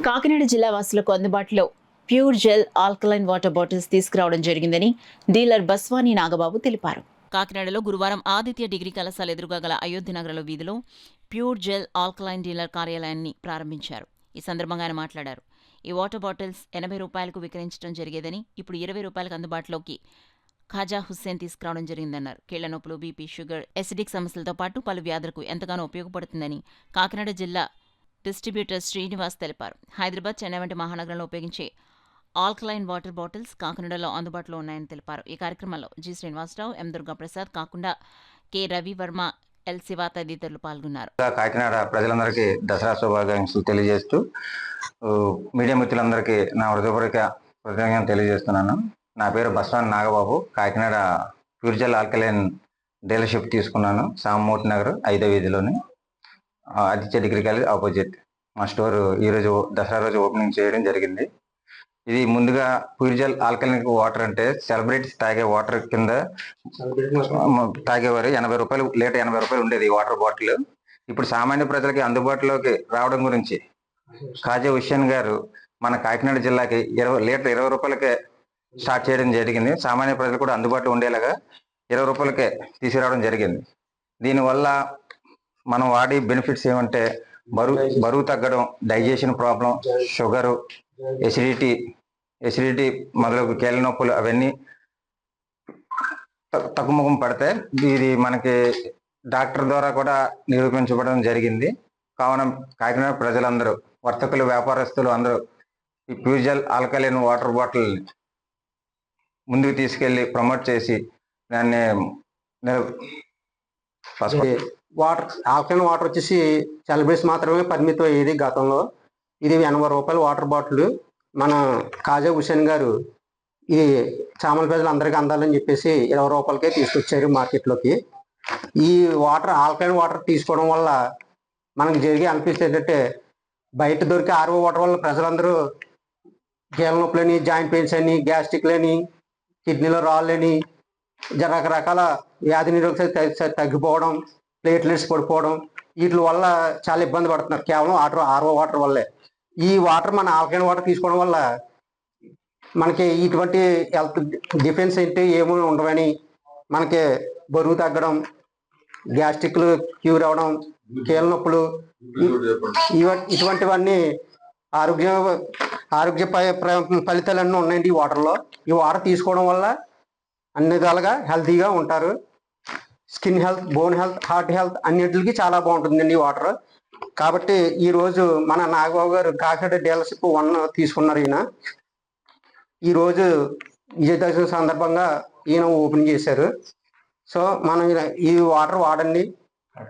కాకినాడ జిల్లా వాసులకు అందుబాటులో pure gel alkaline water bottles తీసుకురావడం జరిగిందని డీలర్ బస్వాని నాగబాబు తెలిపారు. కాకినాడలో గురువారం ఆదిత్య డిగ్రీ కళాశాల ఎదురుగా గల అయోధ్యనగర్లో వీధిలో ప్యూర్ జెల్ ఆల్కలైన్ డీలర్ కార్యాలయాన్ని ప్రారంభించారు. ఈ సందర్భంగా ఆయన మాట్లాడారు. ఈ వాటర్ బాటిల్స్ 80 రూపాయలకు విక్రయించడం జరిగేదని ఇప్పుడు 20 రూపాయలకు అందుబాటులోకి ఖాజా హుస్సేన్ తీసుకురావడం జరిగిందన్నారు. కీళ్ల నొప్పులు, బీపీ, షుగర్, ఎసిడిక్ సమస్యలతో పాటు పలు వ్యాధులకు ఎంతగానో ఉపయోగపడుతుందని కాకినాడ జిల్లా డిస్ట్రిబ్యూటర్ శ్రీనివాస్ తెలిపారు. హైదరాబాద్, చెన్నై వంటి మహానగరంలో ఉపయోగించే ఆల్కలైన్ వాటర్ బాటిల్స్ కాకినాడలో అందుబాటులో ఉన్నాయని తెలిపారు. ఈ కార్యక్రమంలో జి శ్రీనివాసరావు, ఎం దుర్గాప్రసాద్, కాకుండా కె రవివర్మ, ఎల్ శివ తదితరులు పాల్గొన్నారు. కాకినాడ ప్రజలందరికీ దసరా శుభాకాంక్షలు తెలియజేస్తూ మీడియా మిత్రులందరికీ నా హృదయపూర్వక కృతజ్ఞతలు తెలియజేస్తున్నాను. నా పేరు Baswani Nagababu. Kakinada pure gel alkaline dealership తీసుకున్నాను. సామమూర్తి నగర్ 5వ వీధిలోని ఆదిత్య డిగ్రీ కాలేజ్ ఆపోజిట్. మా స్టోర్ ఈరోజు దసరా రోజు ఓపెనింగ్ చేయడం జరిగింది. ఇది ముందుగా ప్యూర్ జెల్ ఆల్కలైన్ వాటర్ అంటే సెలబ్రిటీస్ తాగే వాటర్ కింద తాగేవారు. 80 రూపాయలు లీటర్ 80 రూపాయలు ఉండేది ఈ వాటర్ బాటిల్. ఇప్పుడు సామాన్య ప్రజలకి అందుబాటులోకి రావడం గురించి ఖాజా హుస్సేన్ గారు మన కాకినాడ జిల్లాకి లీటర్ 20 రూపాయలకే స్టార్ట్ చేయడం జరిగింది. సామాన్య ప్రజలు కూడా అందుబాటులో ఉండేలాగా 20 రూపాయలకే తీసుకురావడం జరిగింది. దీనివల్ల మనం వాడి బెనిఫిట్స్ ఏమంటే బరువు తగ్గడం, డైజెషన్ ప్రాబ్లం, షుగరు, ఎసిడిటీ మొదలగు కీళ్ళ నొప్పులు అవన్నీ తగ్గుముఖం పడితే ఇది మనకి డాక్టర్ ద్వారా కూడా నిరూపించబడడం జరిగింది. కావున కాకినాడ ప్రజలందరూ, వర్తకులు, వ్యాపారస్తులు అందరూ ఈ pure gel alkaline water bottle ముందుకు తీసుకెళ్లి ప్రమోట్ చేసి దాన్ని ఆల్కలైన్ వాటర్ వచ్చేసి సెలబ్రిటీస్ మాత్రమే పరిమితం అయ్యేది గతంలో. ఇది 80 రూపాయల వాటర్ బాటిల్ మన ఖాజా హుస్సేన్ గారు ఇది సామాన్య ప్రజలు అందరికీ అందాలని చెప్పేసి 20 రూపాయలకే తీసుకొచ్చారు మార్కెట్లోకి. ఈ ఆల్కలైన్ వాటర్ తీసుకోవడం వల్ల మనకు జరిగే అనిపిస్తుంది ఏంటంటే, బయట దొరికే ఆర్ఓ వాటర్ వల్ల ప్రజలందరూ కీళ్ళ నొప్పులని, జాయింట్ పెయిన్స్ అని, గ్యాస్ట్రిక్లని, కిడ్నీలో రాళ్ళని, రకరకాల వ్యాధి నిరోధక తగ్గిపోవడం, ప్లేట్లెట్స్ పడిపోవడం, వీటి వల్ల చాలా ఇబ్బంది పడుతున్నారు కేవలం ఆర్ఓ వాటర్ వల్లే. ఈ వాటర్ మన ఆల్కలైన్ వాటర్ తీసుకోవడం వల్ల మనకి ఇటువంటి హెల్త్ డిఫెన్స్ అంటే ఏమీ ఉండవని, మనకి బరువు తగ్గడం, గ్యాస్ట్రిక్లు క్యూర్ అవ్వడం, కీళ్ళ నొప్పులు, ఇటువంటివన్నీ ఆరోగ్య ఫలితాలన్నీ ఉన్నాయండి ఈ వాటర్లో. ఈ వాటర్ తీసుకోవడం వల్ల అన్ని విధాలుగా హెల్తీగా ఉంటారు. Skin health, bone health, heart health అన్నిటికి చాలా బాగుంటుందండి ఈ వాటర్. కాబట్టి ఈరోజు మన నాగబాబు గారు కాకినాడ డీలర్షిప్ 1 తీసుకున్నారు. ఈరోజు విజయదశమి సందర్భంగా ఈయన ఓపెన్ చేశారు. సో మనం ఈ వాటర్ వాడండి.